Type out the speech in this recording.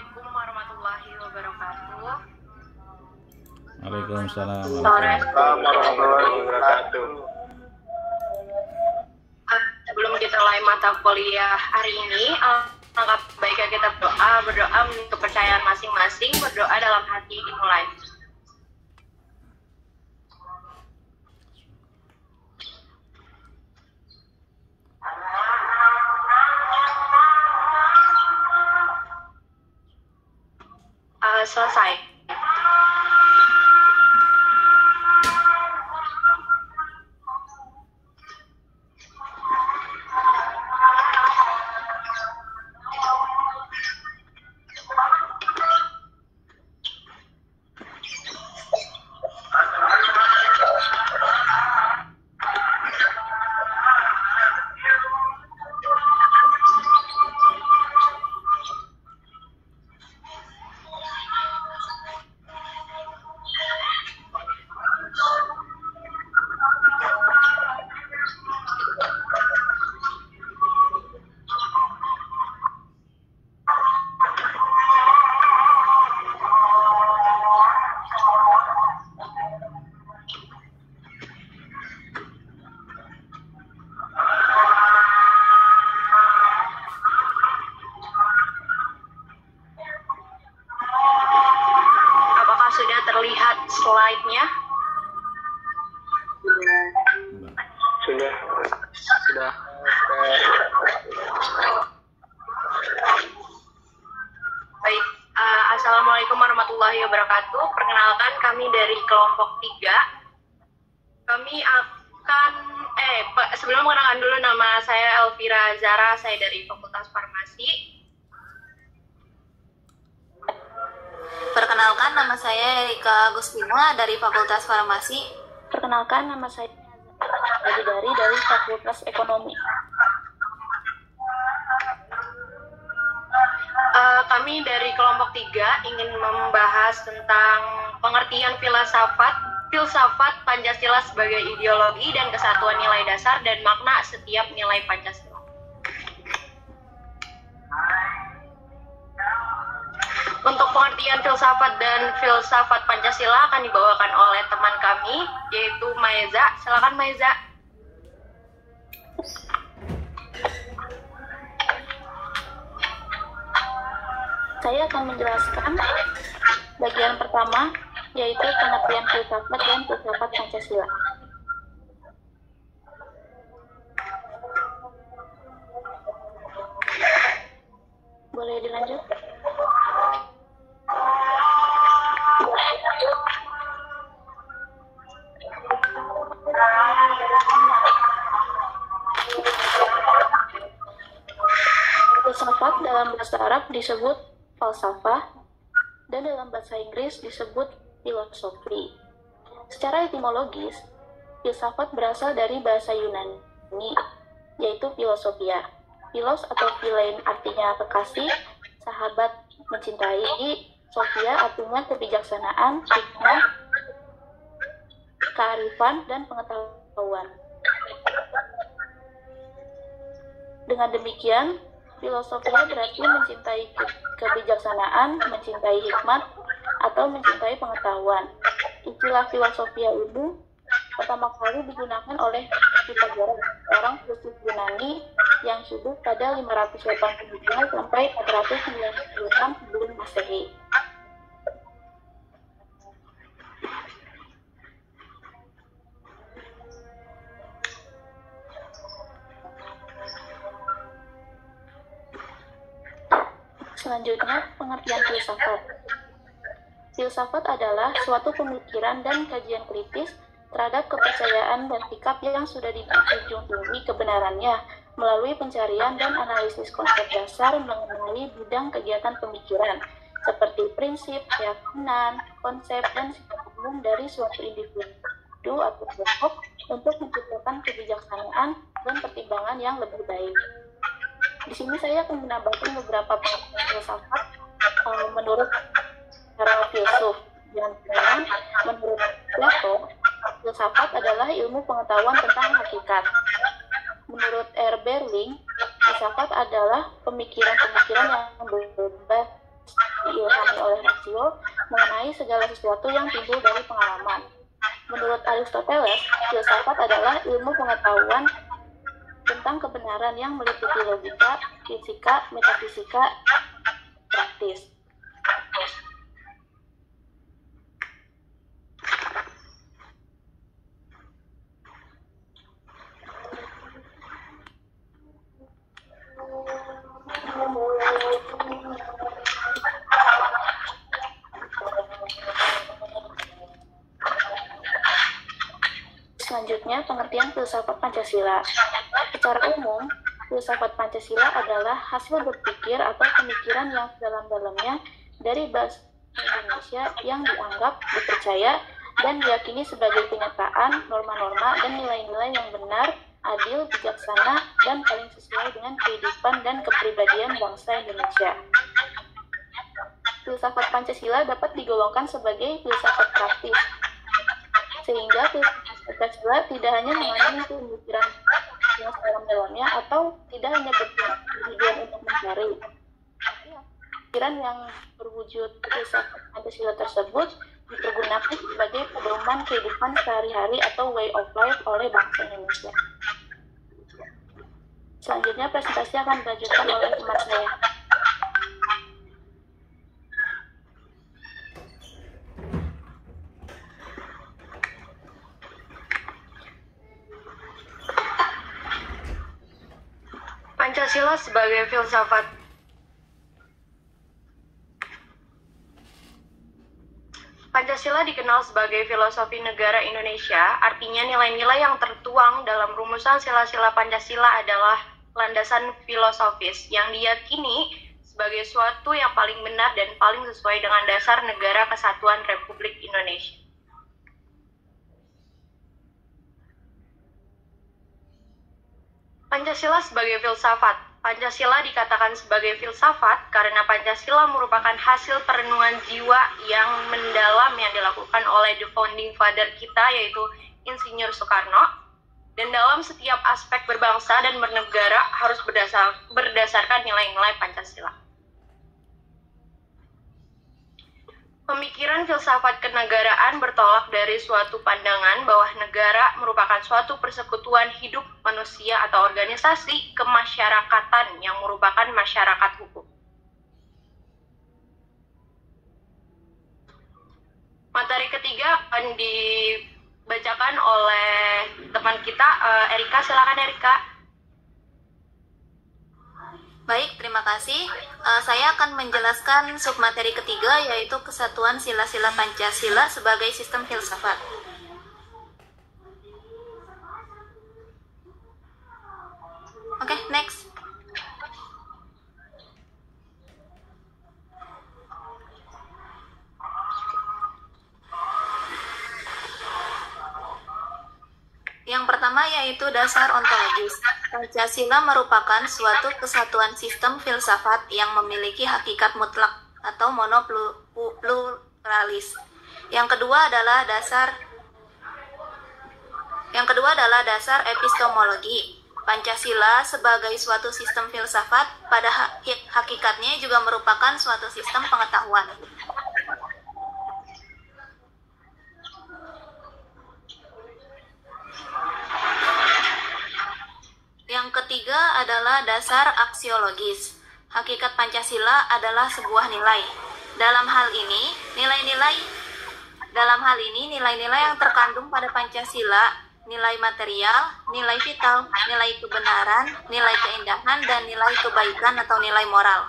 Assalamualaikum warahmatullahi wabarakatuh. Waalaikumsalam warahmatullahi wabarakatuh. Sebelum kita mulai mata kuliah hari ini, alangkah baiknya kita berdoa untuk kepercayaan masing-masing, berdoa dalam hati dimulai. Selesai. Sudah terlihat slide-nya? Sudah. Baik, Assalamualaikum warahmatullahi wabarakatuh. Perkenalkan, kami dari kelompok 3. Kami akan, sebelum mengenalkan dulu, nama saya Elvira Zara, saya dari Fakultas Farmasi. Perkenalkan, nama saya Erika Agustina dari Fakultas Farmasi. Perkenalkan, nama saya dari Fakultas Ekonomi. Kami dari kelompok 3 ingin membahas tentang pengertian filsafat Pancasila sebagai ideologi dan kesatuan nilai dasar dan makna setiap nilai Pancasila. Untuk pengertian filsafat Pancasila akan dibawakan oleh teman kami, yaitu Maeza. Silakan Maeza. Saya akan menjelaskan bagian pertama, yaitu pengertian filsafat dan filsafat Pancasila. Boleh dilanjut? Filsafat dalam bahasa Arab disebut falsafah dan dalam bahasa Inggris disebut filosofi. Secara etimologis, filsafat berasal dari bahasa Yunani, yaitu filosofia. Filos atau philein artinya kekasih, sahabat, mencintai, sofia artinya kebijaksanaan, hikmah, kearifan, dan pengetahuan. Dengan demikian, filosofia berarti mencintai kebijaksanaan, mencintai hikmat, atau mencintai pengetahuan. Istilah filosofia itu pertama kali digunakan oleh Pythagoras, seorang filsuf Yunani yang hidup pada 585 sampai 496 sebelum Masehi. Selanjutnya, pengertian filsafat. Filsafat adalah suatu pemikiran dan kajian kritis terhadap kepercayaan dan sikap yang sudah dijunjung tinggi kebenarannya melalui pencarian dan analisis konsep dasar mengenai bidang kegiatan pemikiran, seperti prinsip, keyakinan, konsep, dan sikap umum dari suatu individu atau kelompok untuk menciptakan kebijaksanaan dan pertimbangan yang lebih baik. Di sini saya akan menambahkan beberapa pengertian filsafat menurut para filsuf. Yang pertama, menurut Plato, filsafat adalah ilmu pengetahuan tentang hakikat. Menurut R. Berling, filsafat adalah pemikiran-pemikiran yang berbasis mengenai segala sesuatu yang timbul dari pengalaman. Menurut Aristoteles, filsafat adalah ilmu pengetahuan tentang kebenaran yang meliputi logika, fisika, metafisika, praktis. Selanjutnya, pengertian filsafat Pancasila. Secara umum, filsafat Pancasila adalah hasil berpikir atau pemikiran yang sedalam-dalamnya dari bahasa Indonesia yang dianggap, dipercaya, dan diyakini sebagai kenyataan, norma-norma, dan nilai-nilai yang benar, adil, bijaksana, dan paling sesuai dengan kehidupan dan kepribadian bangsa Indonesia. Filsafat Pancasila dapat digolongkan sebagai filsafat praktis, sehingga filsafat Pancasila tidak hanya mengandung pemikiran yang sedalam-dalamnya atau tidak hanya bertujuan untuk mencari. Pikiran yang berwujud filsafat Pancasila tersebut dipergunakan sebagai pedoman kehidupan sehari-hari atau way of life oleh bangsa Indonesia. Selanjutnya presentasi akan dilanjutkan oleh teman saya. Pancasila sebagai filsafat. Pancasila dikenal sebagai filosofi negara Indonesia, artinya nilai-nilai yang tertuang dalam rumusan sila-sila Pancasila adalah landasan filosofis yang diyakini sebagai suatu yang paling benar dan paling sesuai dengan dasar negara kesatuan Republik Indonesia. Pancasila sebagai filsafat. Pancasila dikatakan sebagai filsafat karena Pancasila merupakan hasil perenungan jiwa yang mendalam yang dilakukan oleh the founding father kita, yaitu Insinyur Soekarno. Dan dalam setiap aspek berbangsa dan bernegara harus berdasarkan nilai-nilai Pancasila. Pemikiran filsafat kenegaraan bertolak dari suatu pandangan bahwa negara merupakan suatu persekutuan hidup manusia atau organisasi kemasyarakatan yang merupakan masyarakat hukum. Materi ketiga akan dibacakan oleh teman kita, Erika. Silakan Erika. Baik, terima kasih. Saya akan menjelaskan submateri ketiga, yaitu kesatuan sila-sila Pancasila sebagai sistem filsafat. Oke, next. Yang pertama yaitu dasar ontologis. Pancasila merupakan suatu kesatuan sistem filsafat yang memiliki hakikat mutlak atau monopluralis. Yang kedua adalah dasar epistemologi. Pancasila sebagai suatu sistem filsafat pada hakikatnya juga merupakan suatu sistem pengetahuan. Yang ketiga adalah dasar aksiologis. Hakikat Pancasila adalah sebuah nilai. Dalam hal ini, nilai-nilai yang terkandung pada Pancasila, nilai material, nilai vital, nilai kebenaran, nilai keindahan, dan nilai kebaikan atau nilai moral.